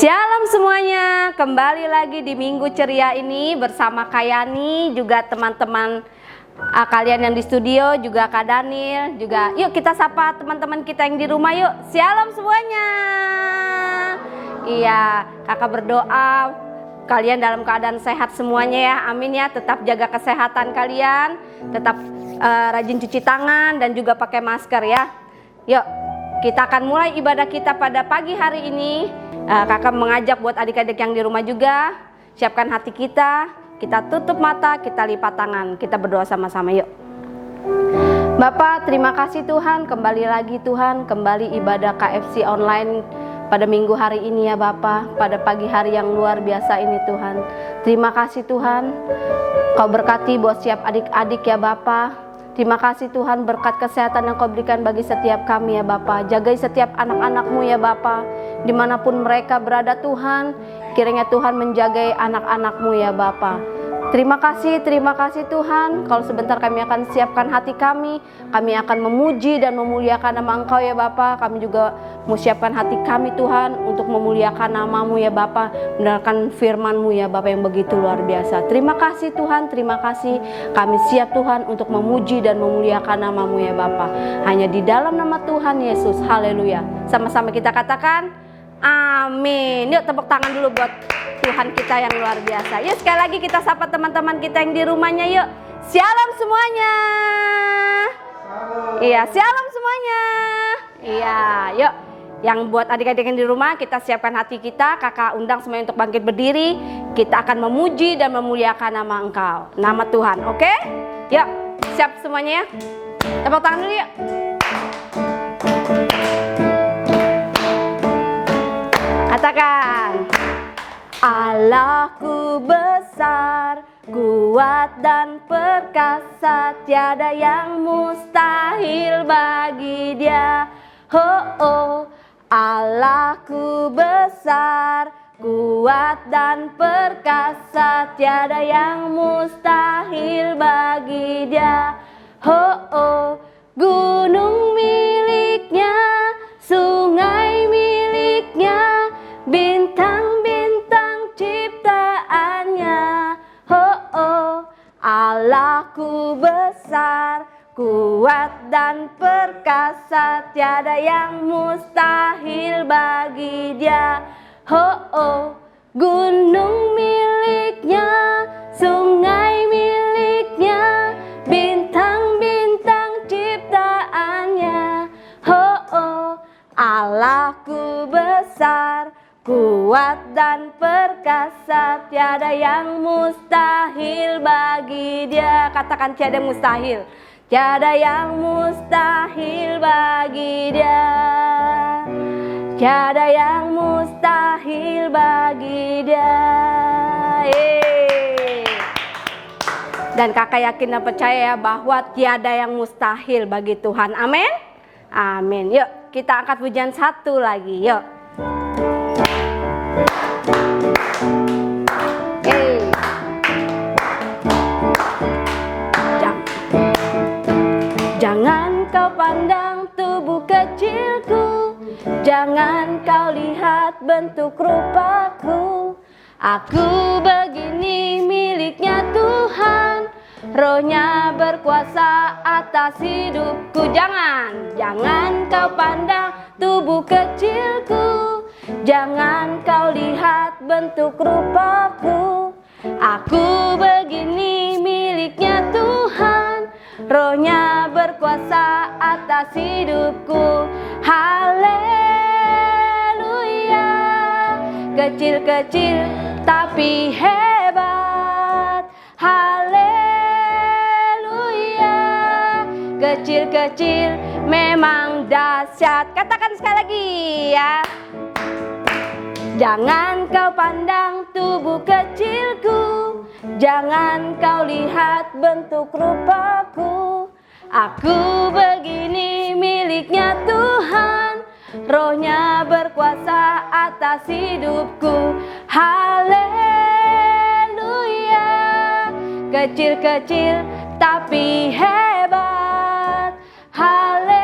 Shalom semuanya, kembali lagi di Minggu Ceria ini bersama Kak Yani, juga teman-teman kalian yang di studio, juga Kak Daniel, juga yuk kita sapa teman-teman kita yang di rumah yuk. Shalom semuanya. Iya, kakak berdoa kalian dalam keadaan sehat semuanya ya, amin ya. Tetap jaga kesehatan kalian, tetap rajin cuci tangan dan juga pakai masker ya. Yuk, kita akan mulai ibadah kita pada pagi hari ini. Kakak mengajak buat adik-adik yang di rumah juga, siapkan hati kita tutup mata, kita lipat tangan, kita berdoa sama-sama yuk. Bapa, terima kasih Tuhan, kembali lagi Tuhan, kembali ibadah KFC online pada minggu hari ini ya Bapa, pada pagi hari yang luar biasa ini Tuhan. Terima kasih Tuhan, Kau berkati buat setiap adik-adik ya Bapa. Terima kasih Tuhan, berkat kesehatan yang Kau berikan bagi setiap kami ya Bapa. Jagai setiap anak-anak-Mu ya Bapa, dimanapun mereka berada Tuhan, kiranya Tuhan menjagai anak-anak-Mu ya Bapa. Terima kasih Tuhan. Kalau sebentar kami akan siapkan hati kami akan memuji dan memuliakan nama Engkau ya Bapa. Kami juga mau siapkan hati kami Tuhan untuk memuliakan nama-Mu ya Bapa, mendengarkan firman-Mu ya Bapa yang begitu luar biasa. Terima kasih Tuhan, terima kasih. Kami siap Tuhan untuk memuji dan memuliakan nama-Mu ya Bapa. Hanya di dalam nama Tuhan Yesus, haleluya. Sama-sama kita katakan amin. Yuk tepuk tangan dulu buat Tuhan kita yang luar biasa. Yuk sekali lagi kita sapa teman-teman kita yang di rumahnya yuk. Shalom semuanya. Iya, shalom semuanya. Iya, yuk. Yang buat adik-adik yang di rumah, kita siapkan hati kita. Kakak undang semuanya untuk bangkit berdiri. Kita akan memuji dan memuliakan nama Engkau, nama Tuhan. Oke? Yuk, siap semuanya ya. Tepuk tangan dulu yuk. Katakan, Allahku besar, kuat dan perkasa, tiada yang mustahil bagi Dia. Oh, oh. Allahku besar, kuat dan perkasa, tiada yang mustahil bagi Dia. Oh, oh. Gunung miliknya, sungai miliknya, bintang-bintang ciptaannya. Oh, oh. Allahku besar, kuat dan perkasa, tiada yang mustahil bagi Dia. Oh, oh. Gunung miliknya, sungai miliknya, bintang-bintang ciptaannya. Oh, oh. Allahku besar, kuat dan perkasa, tiada yang mustahil bagi Dia. Katakan tiada mustahil. Tiada yang mustahil bagi Dia. Tiada yang mustahil bagi Dia. Dan kakak yakin dan percaya ya bahwa tiada yang mustahil bagi Tuhan. Amin. Amin. Yuk kita angkat pujian satu lagi. Yuk. Jangan kau pandang tubuh kecilku, jangan kau lihat bentuk rupaku. Aku begini miliknya Tuhan, Roh-Nya berkuasa atas hidupku. Jangan kau pandang tubuh kecilku, jangan kau lihat bentuk rupaku. Aku begini miliknya Tuhan, Roh-Nya berkuasa atas hidupku. Haleluya. Kecil-kecil tapi hebat. Haleluya. Kecil-kecil memang dahsyat. Katakan sekali lagi ya. Jangan kau pandang tubuh kecilku, jangan kau lihat bentuk rupaku. Aku begini miliknya Tuhan, Roh-Nya berkuasa atas hidupku. Haleluya. Kecil-kecil tapi hebat. Haleluya.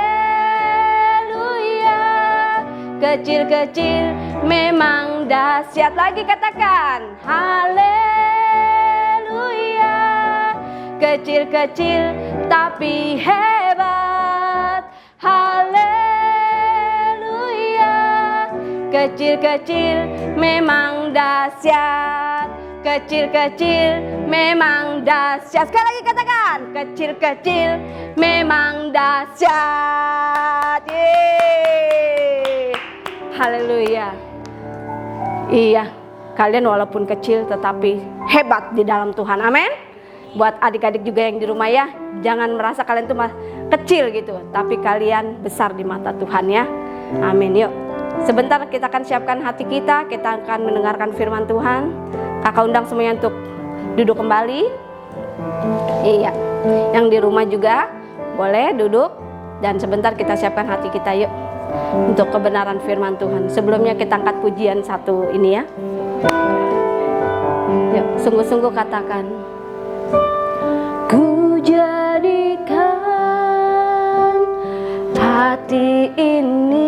Kecil-kecil memang memang dahsyat. Lagi katakan, haleluya. Kecil-kecil tapi hebat. Haleluya. Kecil-kecil memang dahsyat. Kecil-kecil memang dahsyat. Sekali lagi katakan, kecil-kecil memang dahsyat. Yeay. Haleluya. Iya, kalian walaupun kecil tetapi hebat di dalam Tuhan. Amin. Buat adik-adik juga yang di rumah ya, jangan merasa kalian tuh kecil gitu, tapi kalian besar di mata Tuhan ya. Amin. Yuk, sebentar kita akan siapkan hati kita akan mendengarkan firman Tuhan. Kakak undang semuanya untuk duduk kembali. Iya, yang di rumah juga boleh duduk. Dan sebentar kita siapkan hati kita yuk untuk kebenaran firman Tuhan. Sebelumnya kita angkat pujian satu ini ya. Yuk, sungguh-sungguh katakan, ku jadikan hati ini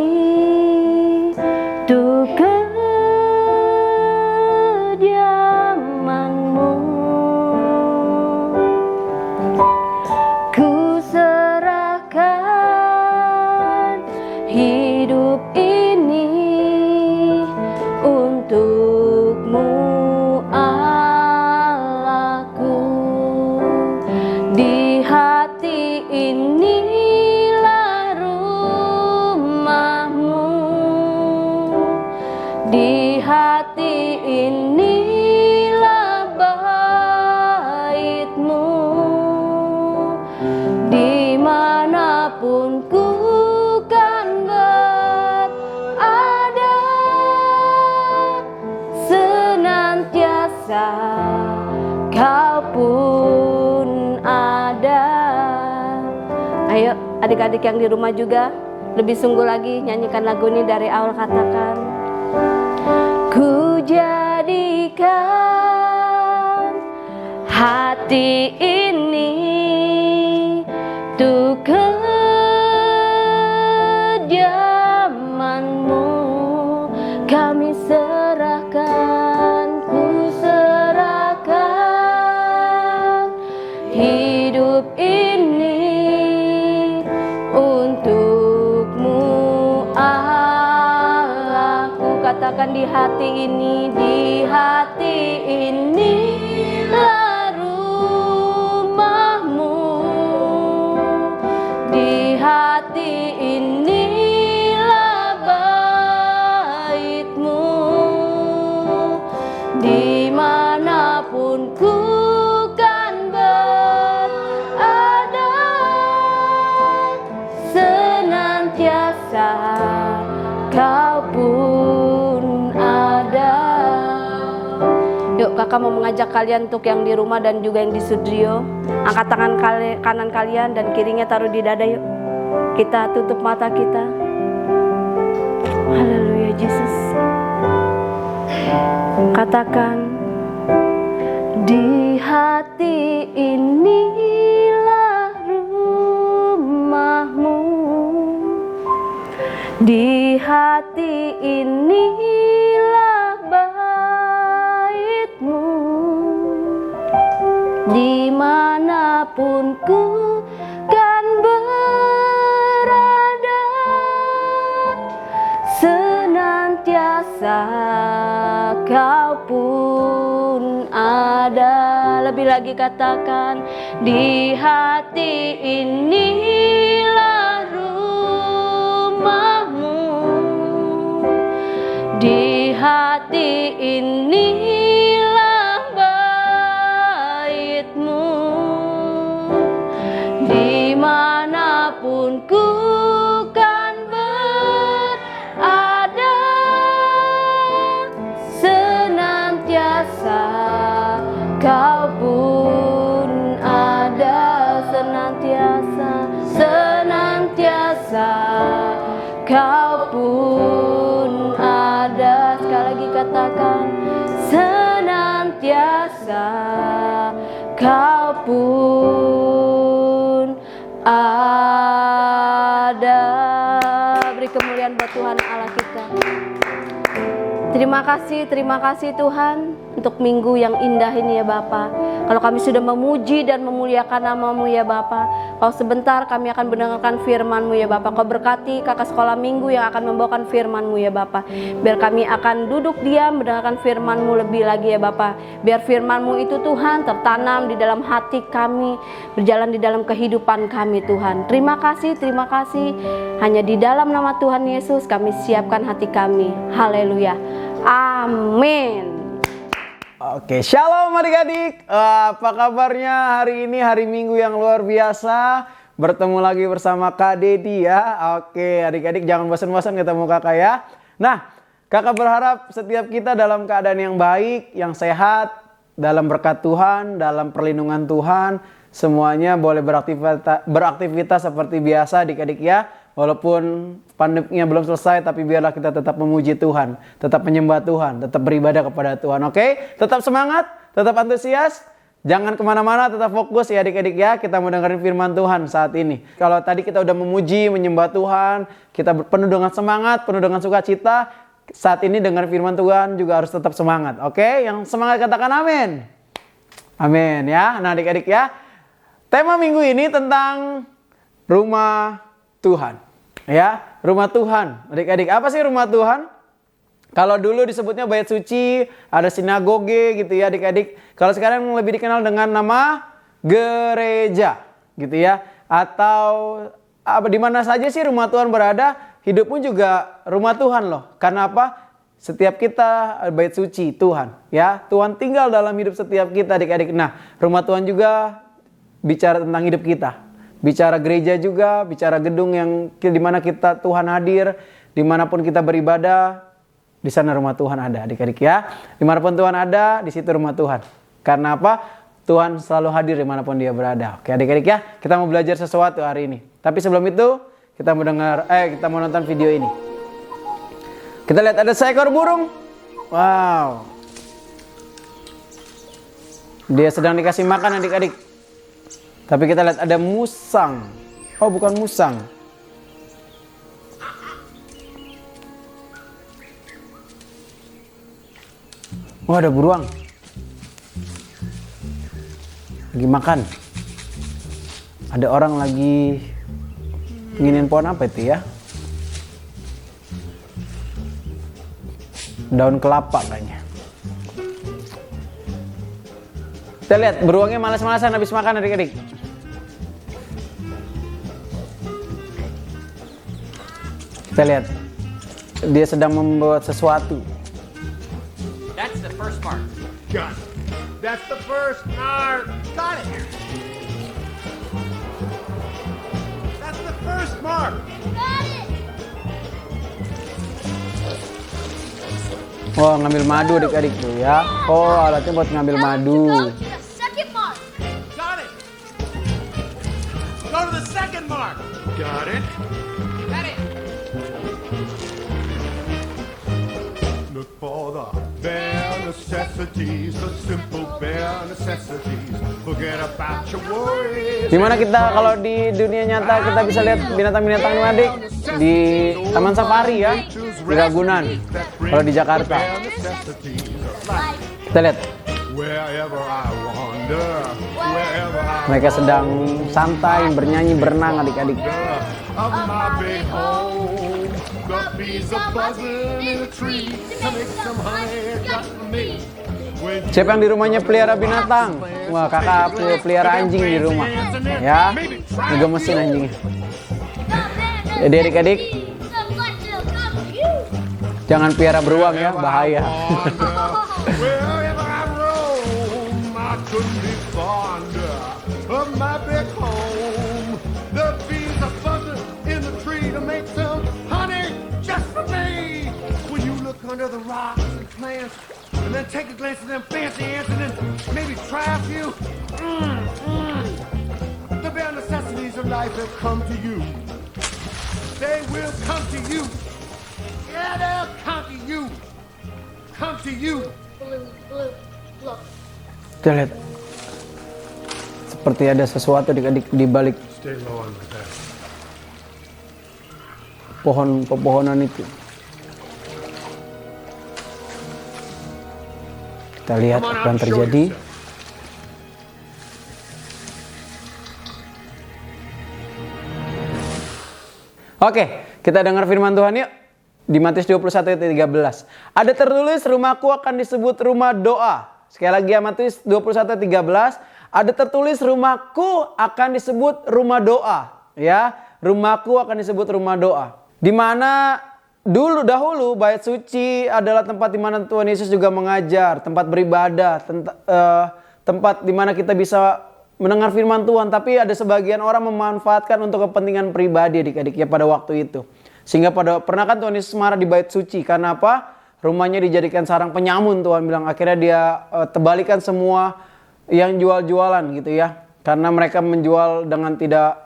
untuk kediaman-Mu. Ku serahkan hidup ini untuk-Mu, Allahku. Di hati inilah rumah-Mu. Di hati inilah bait-Mu. Dimanapun ku kan berada, senantiasa Kau pun ada. Ayo adik-adik yang di rumah juga lebih sungguh lagi nyanyikan lagu ini dari awal. Katakan, ku jadikan hati ini untuk kediaman-Mu. Kami serahkan, ku serahkan hidup ini untuk-Mu, Allahku. Katakan, di hati ini, di hati inilah rumah-Mu. Di hati inilah bait-Mu. Dimanapun ku kan berada, senantiasa Kau pun ada. Yuk, kakak mau mengajak kalian untuk yang di rumah dan juga yang di studio, angkat tangan kanan kalian dan kirinya taruh di dada. Yuk, kita tutup mata kita. Haleluya Yesus. Katakan, di hati inilah rumah-Mu. Di hati inilah bait-Mu. Dimanapun ku kan berada, senantiasa Kau pun ada. Lebih lagi katakan, di hati inilah rumah-Mu. Di hati inilah bait-Mu. Dimanapun ku kan berada, senantiasa Kau pun ada. Senantiasa Kau pun ada. Sekali lagi katakan, senantiasa Kau pun ada. Beri kemuliaan buat Tuhan Allah kita. Terima kasih Tuhan untuk minggu yang indah ini ya Bapa. Kalau kami sudah memuji dan memuliakan nama-Mu ya Bapa, kalau sebentar kami akan mendengarkan firman-Mu ya Bapa. Kau berkati kakak sekolah minggu yang akan membawakan firman-Mu ya Bapa. Biar kami akan duduk diam mendengarkan firman-Mu lebih lagi ya Bapa. Biar firman-Mu itu Tuhan tertanam di dalam hati kami, berjalan di dalam kehidupan kami Tuhan. Terima kasih. Hanya di dalam nama Tuhan Yesus kami siapkan hati kami. Haleluya. Amin. Oke, shalom adik-adik. Apa kabarnya hari ini, hari Minggu yang luar biasa. Bertemu lagi bersama Kak Dedi ya. Oke, adik-adik jangan bosan-bosan ketemu kakak ya. Nah, kakak berharap setiap kita dalam keadaan yang baik, yang sehat, dalam berkat Tuhan, dalam perlindungan Tuhan. Semuanya boleh beraktivitas seperti biasa adik-adik ya. Walaupun pandeminya belum selesai, tapi biarlah kita tetap memuji Tuhan, tetap menyembah Tuhan, tetap beribadah kepada Tuhan. Oke? Tetap semangat, tetap antusias, jangan kemana-mana, tetap fokus ya adik-adik ya. Kita mau dengerin firman Tuhan saat ini. Kalau tadi kita udah memuji, menyembah Tuhan, kita penuh dengan semangat, penuh dengan sukacita. Saat ini dengar firman Tuhan juga harus tetap semangat. Oke? Yang semangat katakan amin. Amin ya. Nah adik-adik ya, tema minggu ini tentang rumah Tuhan. Ya, rumah Tuhan. Adik-adik, apa sih rumah Tuhan? Kalau dulu disebutnya bait suci, ada sinagoge gitu ya adik-adik. Kalau sekarang lebih dikenal dengan nama gereja gitu ya. Atau di mana saja sih rumah Tuhan berada, hidup pun juga rumah Tuhan loh. Karena apa? Setiap kita bait suci Tuhan ya. Tuhan tinggal dalam hidup setiap kita adik-adik. Nah, rumah Tuhan juga bicara tentang hidup kita. Bicara gereja juga, bicara gedung yang di mana kita Tuhan hadir, dimanapun kita beribadah, di sana rumah Tuhan ada, adik-adik ya. Dimanapun Tuhan ada, di situ rumah Tuhan. Karena apa? Tuhan selalu hadir dimanapun dia berada. Oke adik-adik ya, kita mau belajar sesuatu hari ini. Tapi sebelum itu, kita mau nonton video ini. Kita lihat ada seekor burung. Wow. Dia sedang dikasih makan adik-adik. Tapi kita lihat ada musang. Oh bukan musang. Oh ada beruang. Lagi makan. Ada orang lagi nginin pohon apa itu ya? Daun kelapa kayaknya. Kita lihat beruangnya malas-malasan habis makan adik-adik. Kita lihat dia sedang membuat sesuatu. That's the first mark. Got it. That's the first mark. Got it. That's the first mark. Oh ngambil madu adik-adik tuh ya. Oh alatnya buat ngambil madu. Got it. Go to the second mark. Got it. Got it. Look for the bare necessities, the simple bare necessities. Forget about your worries. Dimana kita kalau di dunia nyata kita bisa lihat binatang-binatang ini adik di Taman Safari ya, di Ragunan. Kalau di Jakarta, kita lihat mereka sedang santai, bernyanyi, berenang adik-adik. Siapa yang di rumahnya pelihara binatang? Wah kakak pelihara anjing di rumah ya, juga mesin anjingnya. Jadi adik-adik jangan pelihara beruang ya, bahaya. Under the rocks and plants, and then take a glance at them fancy ants, and then maybe try a few. The bare necessities of life will come to you. They will come to you. Yeah, they'll come to you. Come to you. Look. Kita lihat seperti ada sesuatu di balik Stay low on that. pohon-pepohonan itu. Kita lihat Come on apa out yang and show terjadi. yourself. Oke, kita dengar firman Tuhan yuk. Di Matius 21 ayat 13. Ada tertulis, rumahku akan disebut rumah doa. Sekali lagi ya, Matius 21 ayat 13. Ada tertulis, rumahku akan disebut rumah doa. Ya, rumahku akan disebut rumah doa. Di mana dahulu bait suci adalah tempat di mana Tuhan Yesus juga mengajar, tempat beribadah, tempat di mana kita bisa mendengar firman Tuhan. Tapi ada sebagian orang memanfaatkan untuk kepentingan pribadi adik-adik ya pada waktu itu. Sehingga pernah kan Tuhan Yesus marah di bait suci. Karena apa? Rumahnya dijadikan sarang penyamun, Tuhan bilang. Akhirnya dia terbalikan semua yang jual-jualan gitu ya. Karena mereka menjual dengan tidak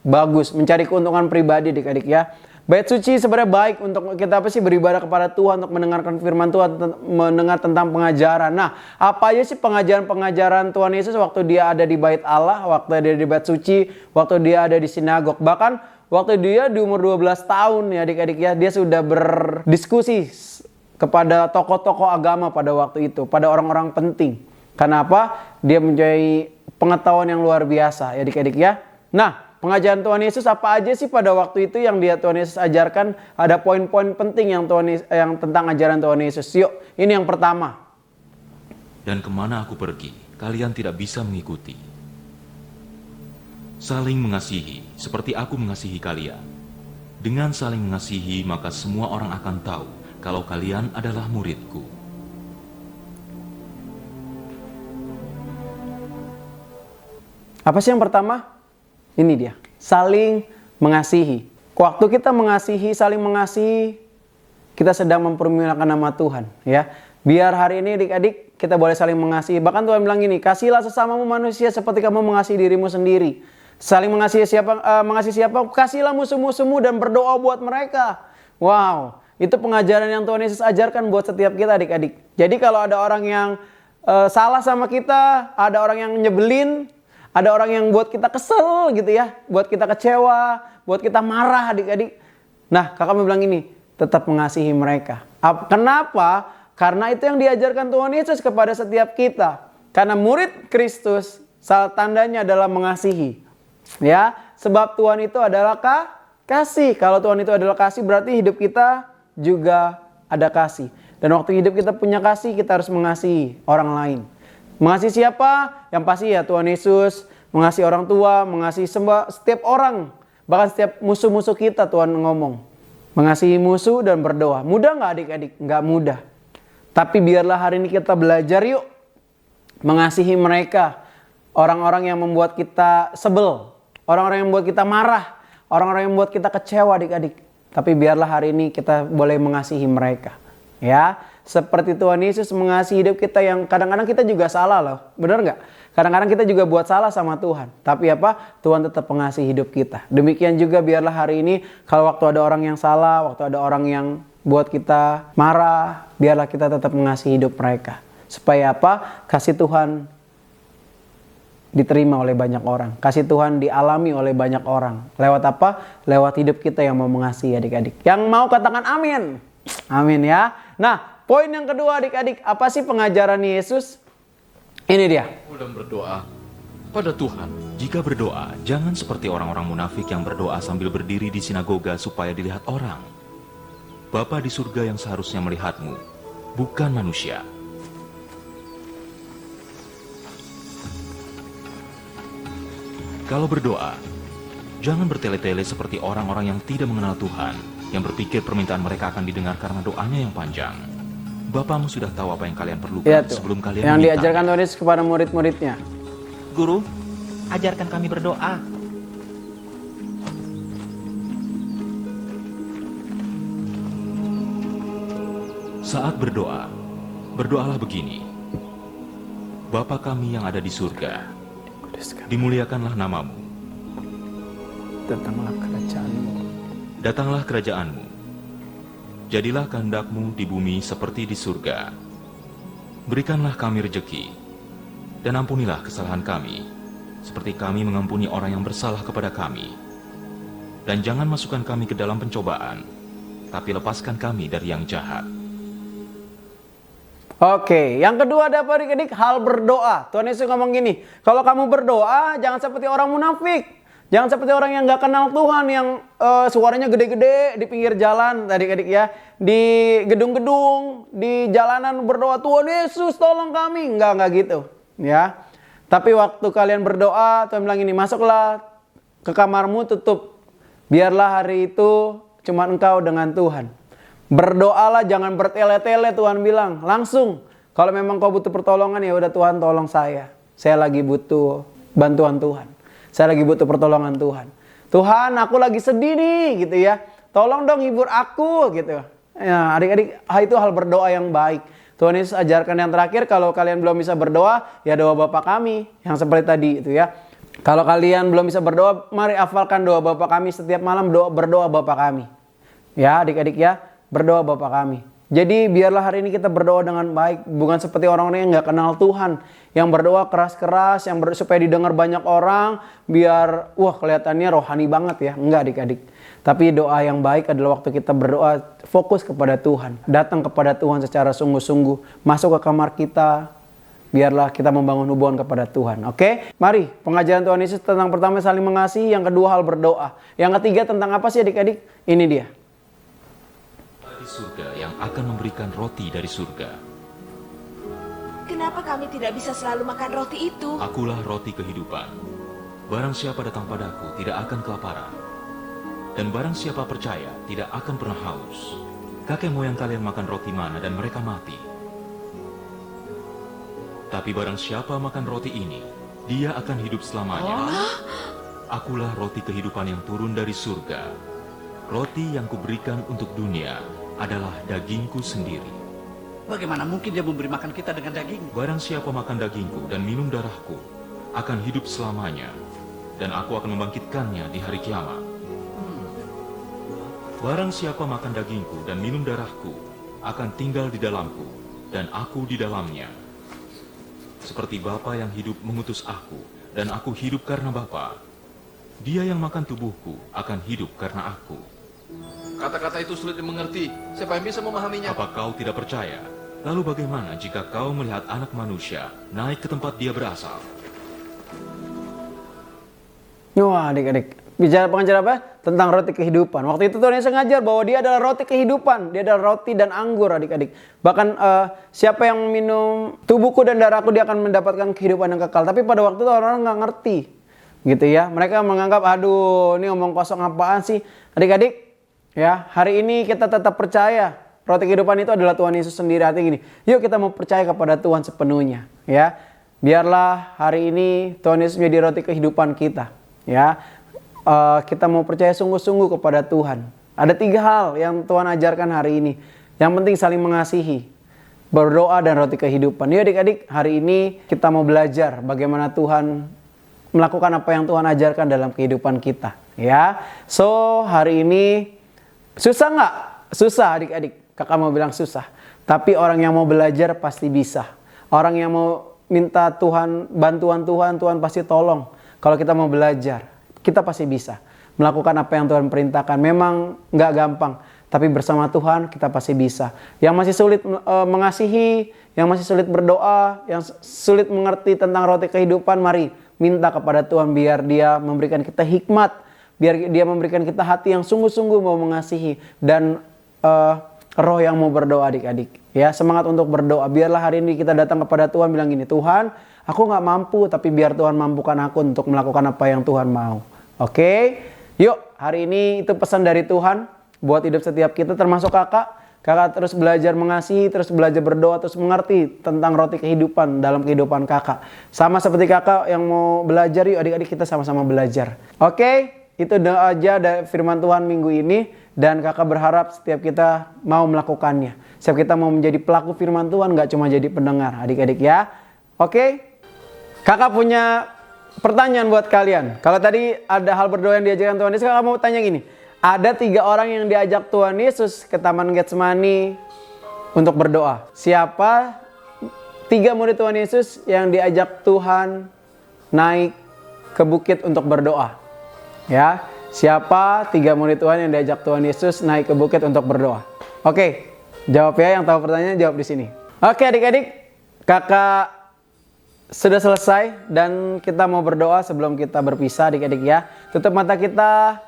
bagus, mencari keuntungan pribadi adik-adik ya. Bait suci sebenarnya baik untuk kita beribadah kepada Tuhan, untuk mendengarkan firman Tuhan, mendengar tentang pengajaran. Nah, apa aja sih pengajaran Tuhan Yesus waktu dia ada di bait Allah, waktu dia di bait suci, waktu dia ada di sinagog. Bahkan waktu dia di umur 12 tahun ya adik-adik ya, dia sudah berdiskusi kepada tokoh-tokoh agama pada waktu itu, pada orang-orang penting. Kenapa? Dia mempunyai pengetahuan yang luar biasa ya adik-adik ya. Nah, pengajaran Tuhan Yesus apa aja sih pada waktu itu yang Tuhan Yesus ajarkan? Ada poin-poin penting yang tentang ajaran Tuhan Yesus. Yuk, ini yang pertama. Dan kemana aku pergi, kalian tidak bisa mengikuti. Saling mengasihi, seperti aku mengasihi kalian. Dengan saling mengasihi, maka semua orang akan tahu kalau kalian adalah muridku. Apa sih yang pertama? Ini dia, saling mengasihi. Waktu kita mengasihi, saling mengasihi, kita sedang mempermuliakan nama Tuhan ya. Biar hari ini adik-adik kita boleh saling mengasihi. Bahkan Tuhan bilang gini, kasihilah sesamamu manusia seperti kamu mengasihi dirimu sendiri. Saling mengasihi siapa? Kasihlah musuh-musuhmu dan berdoa buat mereka. Wow, itu pengajaran yang Tuhan Yesus ajarkan buat setiap kita adik-adik. Jadi kalau ada orang yang salah sama kita, ada orang yang nyebelin, ada orang yang buat kita kesel gitu ya, buat kita kecewa, buat kita marah adik-adik. Nah, kakak mau bilang ini, tetap mengasihi mereka. Kenapa? Karena itu yang diajarkan Tuhan Yesus kepada setiap kita. Karena murid Kristus, salah tandanya adalah mengasihi. Ya, sebab Tuhan itu adalah kasih. Kalau Tuhan itu adalah kasih, berarti hidup kita juga ada kasih. Dan waktu hidup kita punya kasih, kita harus mengasihi orang lain. Mengasihi siapa? Yang pasti ya Tuhan Yesus. Mengasihi orang tua, mengasihi setiap orang. Bahkan setiap musuh-musuh kita Tuhan ngomong. Mengasihi musuh dan berdoa. Mudah gak adik-adik? Gak mudah. Tapi biarlah hari ini kita belajar yuk. Mengasihi mereka. Orang-orang yang membuat kita sebel. Orang-orang yang membuat kita marah. Orang-orang yang membuat kita kecewa adik-adik. Tapi biarlah hari ini kita boleh mengasihi mereka. Ya, seperti Tuhan Yesus mengasihi hidup kita yang kadang-kadang kita juga salah loh. Benar nggak? Kadang-kadang kita juga buat salah sama Tuhan. Tapi apa? Tuhan tetap mengasihi hidup kita. Demikian juga biarlah hari ini kalau waktu ada orang yang salah, waktu ada orang yang buat kita marah, biarlah kita tetap mengasihi hidup mereka. Supaya apa? Kasih Tuhan diterima oleh banyak orang. Kasih Tuhan dialami oleh banyak orang. Lewat apa? Lewat hidup kita yang mau mengasihi adik-adik. Yang mau katakan amin. Amin ya. Nah, poin yang kedua adik-adik, apa sih pengajaran Yesus? Ini dia. Dan berdoa pada Tuhan. Jika berdoa, jangan seperti orang-orang munafik yang berdoa sambil berdiri di sinagoga supaya dilihat orang. Bapa di surga yang seharusnya melihatmu, bukan manusia. Kalau berdoa, jangan bertele-tele seperti orang-orang yang tidak mengenal Tuhan, yang berpikir permintaan mereka akan didengar karena doanya yang panjang. Bapamu sudah tahu apa yang kalian perlukan Ya, tuh. sebelum kalian Yang meminta. diajarkan Tuhan Yesus kepada murid-muridnya. Guru, ajarkan kami berdoa. Saat berdoa, berdoalah begini. Bapa kami yang ada di surga, dimuliakanlah namamu. Datanglah kerajaanmu. Datanglah kerajaanmu. Jadilah kehendakmu di bumi seperti di surga. Berikanlah kami rejeki, dan ampunilah kesalahan kami, seperti kami mengampuni orang yang bersalah kepada kami. Dan jangan masukkan kami ke dalam pencobaan, tapi lepaskan kami dari yang jahat. Oke, yang kedua ada apa adik-adik? Hal berdoa. Tuhan Yesus ngomong gini, kalau kamu berdoa jangan seperti orang munafik. Jangan seperti orang yang gak kenal Tuhan, yang suaranya gede-gede di pinggir jalan, adik-adik ya. Di gedung-gedung, di jalanan berdoa, Tuhan Yesus tolong kami. Enggak gitu. Ya. Tapi waktu kalian berdoa, Tuhan bilang ini, masuklah ke kamarmu, tutup. Biarlah hari itu cuma engkau dengan Tuhan. Berdoalah, jangan bertele-tele, Tuhan bilang. Langsung. Kalau memang kau butuh pertolongan, ya udah Tuhan tolong saya. Saya lagi butuh bantuan Tuhan. Saya lagi butuh pertolongan Tuhan. Tuhan, aku lagi sedih nih, gitu ya. Tolong dong hibur aku, gitu. Ya, adik-adik, itu hal berdoa yang baik. Tuhan Yesus ajarkan yang terakhir, kalau kalian belum bisa berdoa, ya doa Bapa kami. Yang seperti tadi, itu ya. Kalau kalian belum bisa berdoa, mari hafalkan doa Bapa kami setiap malam, berdoa Bapa kami. Ya, adik-adik ya, berdoa Bapa kami. Jadi biarlah hari ini kita berdoa dengan baik, bukan seperti orang-orang yang nggak kenal Tuhan, yang berdoa keras-keras, yang supaya didengar banyak orang, biar kelihatannya rohani banget ya. Enggak adik-adik. Tapi doa yang baik adalah waktu kita berdoa fokus kepada Tuhan, datang kepada Tuhan secara sungguh-sungguh, masuk ke kamar kita, biarlah kita membangun hubungan kepada Tuhan. Oke? Mari, pengajaran Tuhan Yesus tentang pertama saling mengasihi, yang kedua hal berdoa. Yang ketiga tentang apa sih adik-adik? Ini dia. Di surga yang akan memberikan roti dari surga. Kenapa kami tidak bisa selalu makan roti itu? Akulah roti kehidupan. Barang siapa datang padaku tidak akan kelaparan. Dan barang siapa percaya tidak akan pernah haus. Kakek moyang kalian makan roti mana dan mereka mati. Tapi barang siapa makan roti ini, dia akan hidup selamanya. Akulah roti kehidupan yang turun dari surga. Roti yang kuberikan untuk dunia adalah dagingku sendiri. Bagaimana mungkin dia memberi makan kita dengan daging? Barang siapa makan dagingku dan minum darahku, akan hidup selamanya, dan aku akan membangkitkannya di hari kiamat. Barang siapa makan dagingku dan minum darahku, akan tinggal di dalamku, dan aku di dalamnya. Seperti Bapa yang hidup mengutus aku, dan aku hidup karena Bapa. Dia yang makan tubuhku akan hidup karena aku. Kata-kata itu sulit dimengerti. Siapa yang bisa memahaminya? Apa kau tidak percaya? Lalu bagaimana jika kau melihat anak manusia naik ke tempat dia berasal? Wah adik-adik, bicara pengajar apa? Tentang roti kehidupan. Waktu itu Tuhan Yesus ngajar bahwa dia adalah roti kehidupan. Dia adalah roti dan anggur adik-adik. Bahkan siapa yang minum tubuhku dan darahku, dia akan mendapatkan kehidupan yang kekal. Tapi pada waktu itu orang-orang nggak ngerti. Gitu ya. Mereka menganggap, aduh ini ngomong kosong apaan sih. Adik-adik, ya, hari ini kita tetap percaya roti kehidupan itu adalah Tuhan Yesus sendiri. Artinya gini, yuk kita mau percaya kepada Tuhan sepenuhnya, ya. Biarlah hari ini Tuhan Yesus menjadi roti kehidupan kita, ya. Kita mau percaya sungguh-sungguh kepada Tuhan. Ada 3 hal yang Tuhan ajarkan hari ini. Yang penting saling mengasihi, berdoa, dan roti kehidupan. Yuk adik-adik, hari ini kita mau belajar bagaimana Tuhan melakukan apa yang Tuhan ajarkan dalam kehidupan kita, ya. So hari ini susah nggak? Susah adik-adik. Kakak mau bilang susah. Tapi orang yang mau belajar pasti bisa. Orang yang mau minta Tuhan, bantuan Tuhan, Tuhan pasti tolong. Kalau kita mau belajar, kita pasti bisa melakukan apa yang Tuhan perintahkan. Memang nggak gampang, tapi bersama Tuhan kita pasti bisa. Yang masih sulit mengasihi, yang masih sulit berdoa, yang sulit mengerti tentang roti kehidupan, mari minta kepada Tuhan biar Dia memberikan kita hikmat, biar Dia memberikan kita hati yang sungguh-sungguh mau mengasihi, dan roh yang mau berdoa adik-adik. Ya, semangat untuk berdoa. Biarlah hari ini kita datang kepada Tuhan bilang gini, Tuhan, aku nggak mampu, tapi biar Tuhan mampukan aku untuk melakukan apa yang Tuhan mau. Oke? Yuk, hari ini itu pesan dari Tuhan buat hidup setiap kita, termasuk kakak. Kakak terus belajar mengasihi, terus belajar berdoa, terus mengerti tentang roti kehidupan dalam kehidupan kakak. Sama seperti kakak yang mau belajar, yuk adik-adik kita sama-sama belajar. Oke? Itu doa aja dari firman Tuhan minggu ini. Dan kakak berharap setiap kita mau melakukannya. Setiap kita mau menjadi pelaku firman Tuhan, gak cuma jadi pendengar adik-adik ya. Oke? Kakak punya pertanyaan buat kalian. Kalau tadi ada hal berdoa yang diajarkan Tuhan Yesus, kakak mau tanya gini. Ada 3 orang yang diajak Tuhan Yesus ke Taman Getsemani untuk berdoa. Siapa 3 murid Tuhan Yesus yang diajak Tuhan naik ke bukit untuk berdoa? Ya, siapa 3 murid Tuhan yang diajak Tuhan Yesus naik ke bukit untuk berdoa? Oke, jawab ya, yang tahu pertanyaan jawab di sini. Oke adik-adik, kakak sudah selesai dan kita mau berdoa sebelum kita berpisah adik-adik ya. Tutup mata kita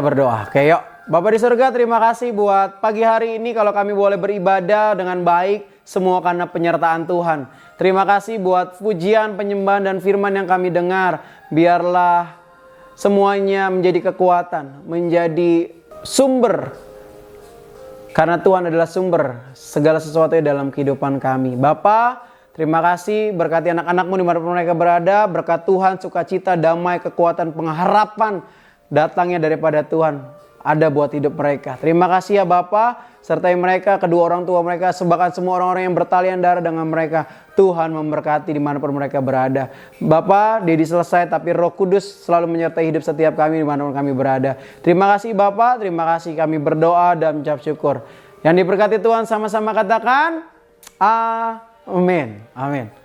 berdoa. Oke yuk. Bapa di surga, terima kasih buat pagi hari ini kalau kami boleh beribadah dengan baik, semua karena penyertaan Tuhan. Terima kasih buat pujian, penyembahan dan firman yang kami dengar. Biarlah semuanya menjadi kekuatan, menjadi sumber. Karena Tuhan adalah sumber segala sesuatu dalam kehidupan kami. Bapa, terima kasih, berkati anak-anakmu dimanapun mereka berada. Berkat Tuhan, sukacita, damai, kekuatan, pengharapan datangnya daripada Tuhan ada buat hidup mereka. Terima kasih ya Bapa, sertai mereka, kedua orang tua mereka, bahkan semua orang-orang yang bertalian darah dengan mereka. Tuhan memberkati dimanapun mereka berada. Bapa, Dedi selesai, tapi Roh Kudus selalu menyertai hidup setiap kami dimanapun kami berada. Terima kasih Bapa, terima kasih, kami berdoa dan mengucap syukur. Yang diberkati Tuhan sama-sama katakan, Amin. Amin.